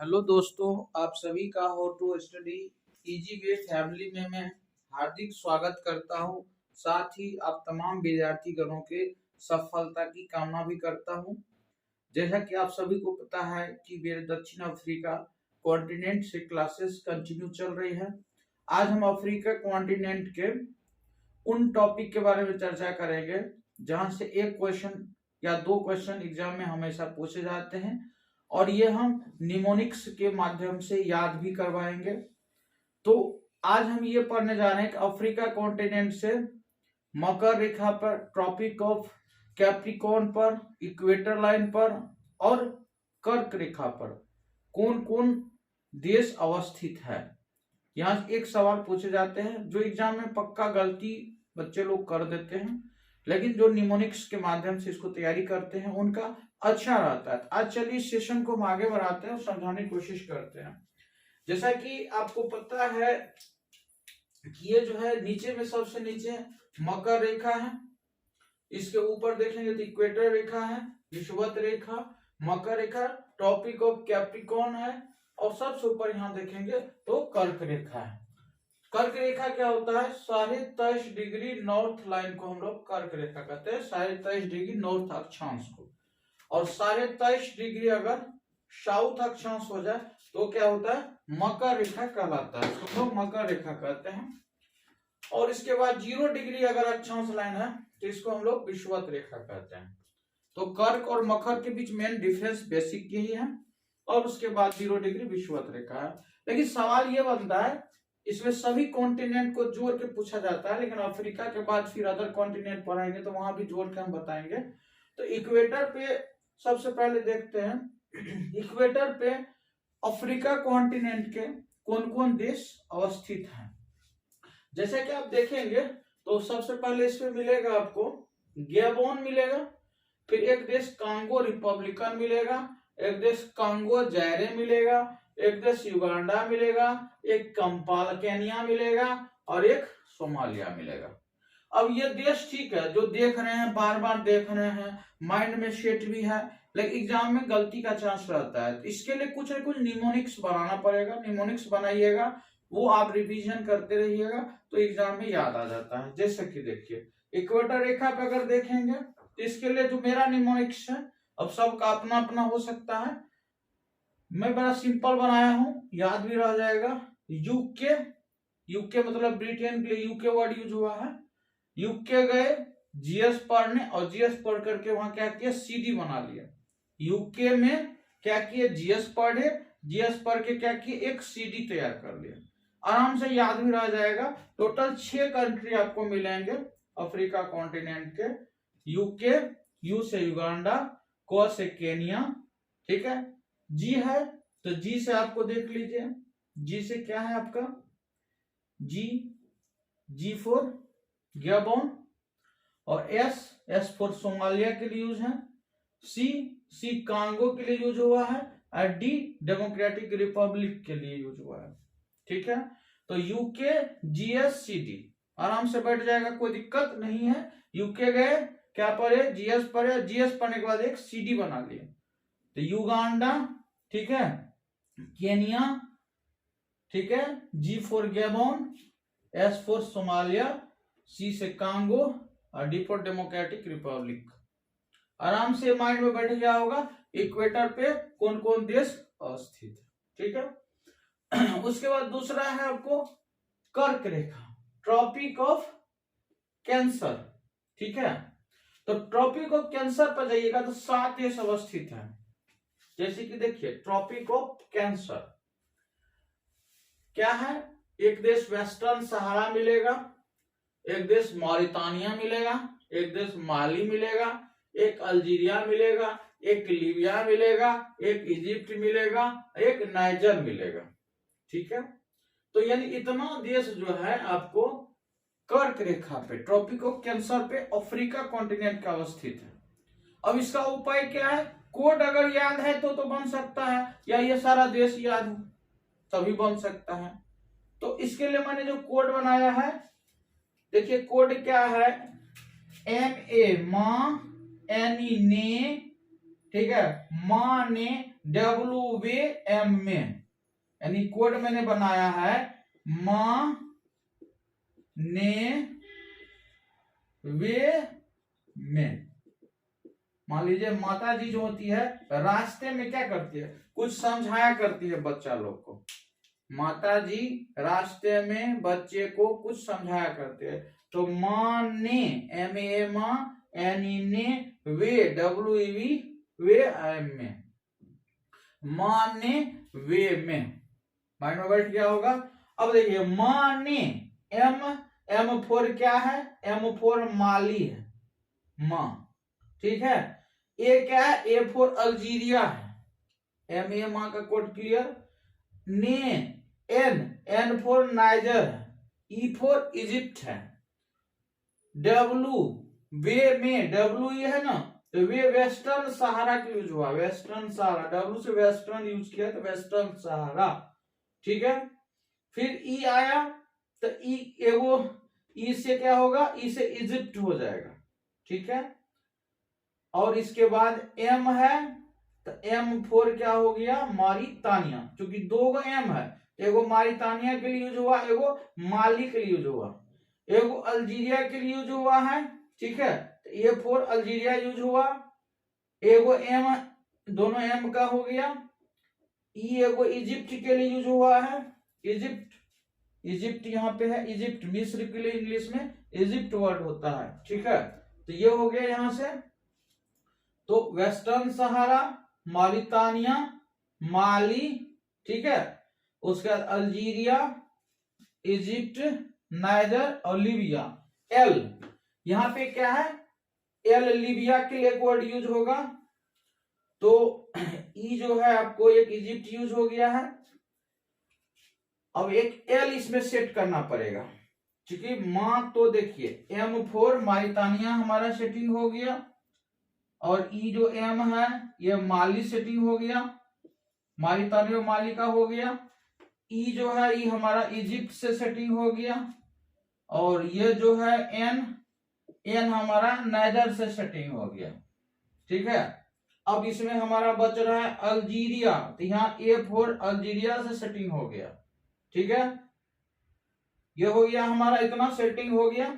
Hello दोस्तों, आप सभी का how to study easy way family में मैं हार्दिक स्वागत करता हूं। साथ ही आप तमाम विद्यार्थी गणों के सफलता की कामना भी करता हूं। जैसा कि आप सभी को पता है कि मेरे दक्षिण अफ्रीका कॉन्टिनेंट से क्लासेस कंटिन्यू चल रही है। आज हम अफ्रीका कॉन्टिनेंट के उन टॉपिक के बारे में चर्चा करेंगे जहां से एक क्वेश्चन या दो क्वेश्चन एग्जाम में हमेशा पूछे जाते हैं और ये हम निमोनिक्स के माध्यम से याद भी करवाएंगे। तो आज हम ये पढ़ने जा रहे हैं कि अफ्रीका कॉन्टिनेंट से मकर रेखा पर, ट्रॉपिक ऑफ कैप्रिकॉर्न पर, इक्वेटर लाइन पर और कर्क रेखा पर कौन कौन देश अवस्थित है। यहाँ एक सवाल पूछे जाते हैं जो एग्जाम में पक्का गलती बच्चे लोग कर देते हैं, लेकिन जो निमोनिक्स के माध्यम से इसको तैयारी करते हैं उनका अच्छा रहता है। आज चलिए इस सेशन को हम आगे बढ़ाते हैं और समझाने की कोशिश करते हैं। जैसा कि आपको पता है कि ये जो है नीचे में सबसे नीचे मकर रेखा है, इसके ऊपर देखेंगे तो इक्वेटर रेखा है, विषुवत रेखा, मकर रेखा, ट्रॉपिक ऑफ कैप्रिकॉर्न है और सबसे ऊपर यहाँ देखेंगे तो कर्क रेखा है। कर्क रेखा क्या होता है? 23.5 डिग्री नॉर्थ लाइन को हम लोग कर्क रेखा कहते हैं, 23.5 डिग्री नॉर्थ अक्षांश को। और 23.5 डिग्री अगर साउथ अक्षांश हो जाए तो क्या होता है? मकर रेखा कहलाता है, इसको लोग मकर रेखा कहते हैं। और इसके बाद 0 डिग्री अगर अक्षांश लाइन है तो इसको हम लोग विषुवत रेखा कहते हैं। तो कर्क और मकर के बीच मेन डिफरेंस बेसिक यही है और उसके बाद 0 डिग्री विषुवत रेखा है। लेकिन सवाल ये बनता है, इसमें सभी कॉन्टिनेंट को जोड़ के पूछा जाता है, लेकिन अफ्रीका के बाद फिर अदर कॉन्टिनेंट पढ़ाएंगे तो वहां भी जोड़ के हम बताएंगे। तो इक्वेटर पे सबसे पहले देखते हैं इक्वेटर पे अफ्रीका कॉन्टिनेंट के कौन कौन देश अवस्थित हैं। जैसे कि आप देखेंगे तो सबसे पहले इसमें मिलेगा आपको गैबोन मिलेगा, फिर एक देश कांगो रिपब्लिकन मिलेगा, एक देश कांगो जायरे मिलेगा, एक देश युगांडा मिलेगा, एक कंपाला केनिया मिलेगा और एक सोमालिया मिलेगा। अब ये देश ठीक है, जो देख रहे हैं बार बार देख रहे हैं, माइंड में सेट भी है, लेकिन एग्जाम में गलती का चांस रहता है। तो इसके लिए कुछ न कुछ निमोनिक्स बनाना पड़ेगा। निमोनिक्स बनाइएगा, वो आप रिवीजन करते रहिएगा तो एग्जाम में याद आ जाता है। जैसे कि देखिए इक्वेटर रेखा पे अगर देखेंगे तो इसके लिए जो मेरा निमोनिक्स है, अब सबका अपना अपना हो सकता है, मैं बड़ा सिंपल बनाया हूं, याद भी रह जाएगा। यूके, यूके मतलब ब्रिटेन के लिए यूके वर्ड यूज हुआ है। यूके गए जीएस पढ़ने और जीएस पढ़ करके वहां क्या किया? सीडी बना लिया। यूके में क्या किए? जीएस पढ़े, जीएस पढ़ के क्या किए? एक सीडी तैयार कर लिया, आराम से याद भी रह जाएगा। टोटल 6 कंट्री आपको मिलेंगे अफ्रीका कॉन्टिनेंट के। यूके, यू से युगांडा, को से केनिया, ठीक है। जी है तो जी से आपको देख लीजिए, जी से क्या है आपका? जी, जी फॉर गैबोन, और एस, एस फॉर सोमालिया के लिए यूज है, सी, सी कांगो के लिए यूज हुआ है और डी डेमोक्रेटिक रिपब्लिक के लिए यूज हुआ है, ठीक है। तो यूके जीएस सी डी आराम से बैठ जाएगा, कोई दिक्कत नहीं है। यूके गए, क्या पढ़े? जीएस पढ़े, जीएस पढ़ने के बाद एक सीडी बना लिए। तो युगांडा, ठीक है, केनिया, ठीक है, G for Gabon, S for Somalia, C से कांगो और डी फॉर डेमोक्रेटिक रिपब्लिक। आराम से माइंड में बैठ गया होगा इक्वेटर पे कौन कौन देश अवस्थित, ठीक है। उसके बाद दूसरा है आपको कर्क रेखा, ट्रॉपिक ऑफ कैंसर, ठीक है। तो ट्रॉपिक ऑफ कैंसर पर जाइएगा तो 7 देश अवस्थित है। जैसे कि देखिए ट्रॉपिक ऑफ कैंसर क्या है? एक देश वेस्टर्न सहारा मिलेगा, एक देश मॉरिटानिया मिलेगा, एक देश माली मिलेगा, एक अल्जीरिया मिलेगा, एक लीबिया मिलेगा, एक इजिप्ट मिलेगा, एक नाइजर मिलेगा, ठीक है। तो यानी इतना देश जो है आपको कर्क रेखा पे, ट्रॉपिक ऑफ कैंसर पे अफ्रीका कॉन्टिनेंट का अवस्थित है। अब इसका उपाय क्या है? कोड अगर याद है तो बन सकता है, या ये सारा देश याद हो तभी बन सकता है। तो इसके लिए मैंने जो कोड बनाया है, देखिए कोड क्या है? एम ए माँ, एन ई ने, ठीक है, माँ ने, WM में, यानी कोड मैंने बनाया है माँ ने वे में। मान लीजिए माता जी जो होती है रास्ते में क्या करती है, कुछ समझाया करती है बच्चा लोग को। माता जी रास्ते में बच्चे को कुछ समझाया करते हैं, तो माँ ने MA माँ, NE ने, वे WEV वे एम में, माँ ने वे में। माइंड में बैठ गया होगा। अब देखिए माँ ने, M फोर क्या है, M फोर माली है, माँ, ठीक है। ए क्या है, A फोर अल्जीरिया है, MA माँ का कोड क्लियर। ने N फोर नाइजर है, E फोर इजिप्ट है। W वे में, WE है ना, तो वे वेस्टर्न सहारा के यूज हुआ, वेस्टर्न सहारा, W से वेस्टर्न यूज किया तो वेस्टर्न सहारा, ठीक है। फिर E आया तो E से क्या होगा, E से इजिप्ट हो जाएगा, ठीक है। और इसके बाद M है तो M फोर क्या हो गया, मारितानिया, क्योंकि दो गो M है, एगो मारितानिया के लिए यूज हुआ, एगो माली के लिए यूज हुआ, एगो अल्जीरिया के लिए यूज हुआ है, ठीक है। तो A फोर अल्जीरिया यूज हुआ, एगो M, दोनों M का हो गया। E एगो इजिप्ट के लिए यूज हुआ है, इजिप्ट यहाँ पे है, इजिप्ट मिस्र के लिए इंग्लिश में इजिप्ट वर्ड होता है, ठीक है। तो ये हो गया यहां से। तो वेस्टर्न सहारा, मारितानिया, माली, ठीक है। उसके बाद अल्जीरिया, इजिप्ट, नाइजर और लीबिया। L यहां पे क्या है, L लीबिया के लिए वर्ड यूज होगा। तो E जो है आपको एक इजिप्ट यूज हो गया है। अब एक L इसमें सेट करना पड़ेगा, क्योंकि माँ, तो देखिए M फोर मारितानिया हमारा सेटिंग हो गया, और E जो M है ये माली सेटिंग हो गया, मारितानिया माली का हो गया। E जो है ये हमारा इजिप्ट से सेटिंग हो गया, और ये जो है N हमारा नाइजर से सेटिंग हो गया, ठीक है। अब इसमें हमारा बच रहा है अल्जीरिया, तो यहाँ A फोर अल्जीरिया से सेटिंग हो गया, ठीक है। ये हो गया हमारा, इतना सेटिंग हो गया।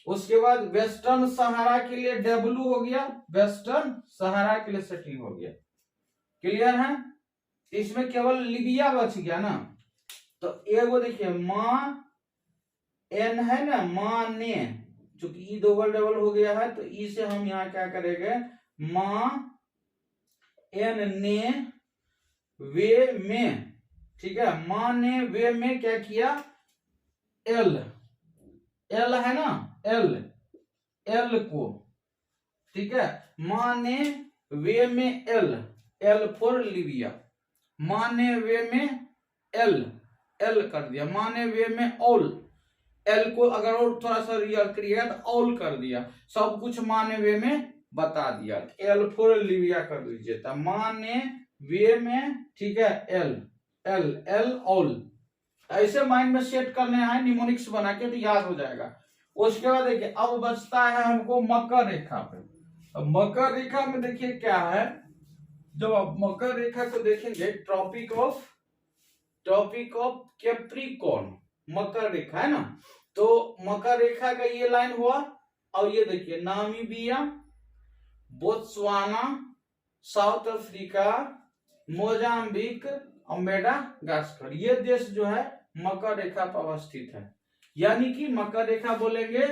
उसके बाद वेस्टर्न सहारा के लिए W हो गया, वेस्टर्न सहारा के लिए सेटिंग हो गया, क्लियर है। इसमें केवल लीबिया बच गया ना, तो एगो देखिए माँ N है ना, माँ ने, चूंकि E डबल डबल हो गया है तो E से हम यहाँ क्या करेंगे, माँ N ने वे में, ठीक है। माँ ने वे में क्या किया, L है ना, L को, ठीक है। माँ ने वे में L फॉर लीबिया, माँ ने वे में L कर दिया, माँ ने वे में ऑल, L को अगर और थोड़ा सा रियल करिएगा तो ऑल कर दिया, सब कुछ माँ ने वे में बता दिया, L फॉर लीबिया कर दीजिए, तो माँ ने वे में, ठीक है, L ऑल। ऐसे माइंड में सेट करने हैं निमोनिक्स बना के, तो याद हो जाएगा। उसके बाद देखिए अब बचता है हमको मकर रेखा पे। अब मकर रेखा में देखिए क्या है, जब आप मकर रेखा को देखेंगे, ट्रॉपिक ऑफ कैप्रिकॉर्न मकर रेखा है ना, तो मकर रेखा का ये लाइन हुआ, और ये देखिए Namibia, Botswana, south Africa, Mozambique और मेडागास्कर, ये देश जो है मकर रेखा पर अवस्थित है। यानी कि मकर रेखा बोलेंगे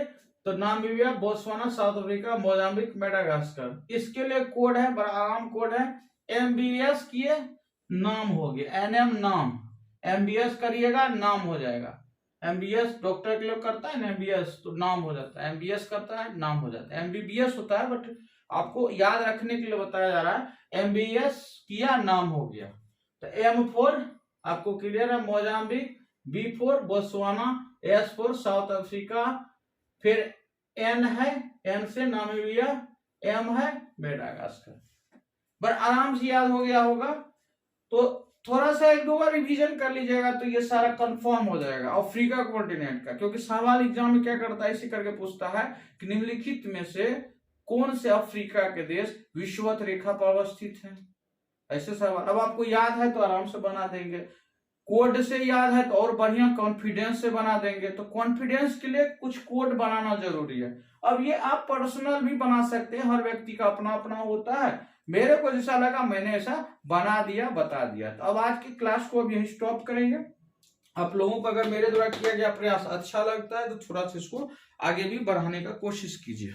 तो Namibia, Botswana, south Africa, Mozambique, Madagascar. इसके लिए कोड है, बड़ा आराम कोड है, MBS किए नाम हो गया, NM नाम, MBS करिएगा नाम हो जाएगा। MBS डॉक्टर के लिए करता है ना, MBS तो नाम हो जाता है, MBS करता है नाम हो जाता है, MBBS होता है, बट आपको याद रखने के लिए बताया जा रहा है, MBS किया नाम हो गया। तो M4 आपको क्लियर है, Mozambique, B4 Botswana, S4 south Africa, फिर N है, N से नामीबिया, M है मेडागास्कर। पर आराम से याद हो गया होगा, तो थोड़ा सा एक दो बार रिवीजन कर लीजिएगा तो ये सारा कंफर्म हो जाएगा। अफ्रीका कॉन्टिनेंट का, क्योंकि सवाल एग्जाम में क्या करता है, इसी करके पूछता है कि निम्नलिखित में से कौन से अफ्रीका के देश विषुवत रेखा पर अवस्थित है। ऐसे सवाल अब आपको याद है तो आराम से बना देंगे, कोड से याद है तो और बढ़िया कॉन्फिडेंस से बना देंगे। तो कॉन्फिडेंस के लिए कुछ कोड बनाना जरूरी है। अब ये आप पर्सनल भी बना सकते हैं, हर व्यक्ति का अपना अपना होता है। मेरे को जैसा लगा मैंने ऐसा बना दिया, बता दिया। तो अब आज की क्लास को अब यही स्टॉप करेंगे। आप लोगों को अगर मेरे द्वारा किया गया प्रयास अच्छा लगता है तो थोड़ा सा इसको आगे भी बढ़ाने का कोशिश कीजिए।